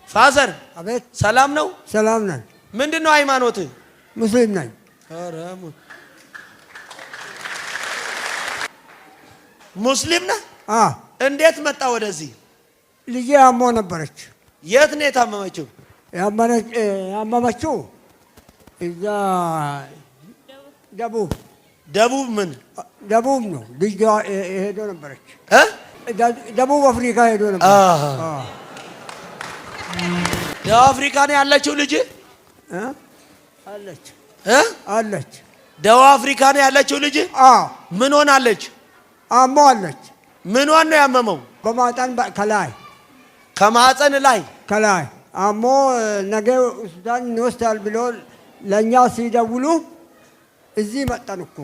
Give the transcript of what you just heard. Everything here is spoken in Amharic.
ፋዘር አቤት ሰላም ነው? ሰላም ነን። ምንድነው ሃይማኖት? ሙስሊም ነኝ። አራሙ ሙስሊም ነህ? እንዴት መጣ ወደዚህ? ልጄ አሞ ነበረች። የት ነው የታመመችው? ያመመችው እዛ ደቡብ ምን ደቡብ ነው። ልጅ ሄዶ ነበረች ደቡብ አፍሪካ ሄዶ ነበር። ደቡብ አፍሪካ ነው ያለችው ልጅ? አለች ደቡብ አፍሪካ ነው ያለችው ልጅ? ምን ሆናለች? አሞአለች። ምኗን ነው ያመመው? በማህፀን ከላይ ከማህፀን ላይ ከላይ አሞ ነገ ሆስፒታል እንወስዳለን ብሎ ለኛ ሲደውሉ እዚህ መጣን እኮ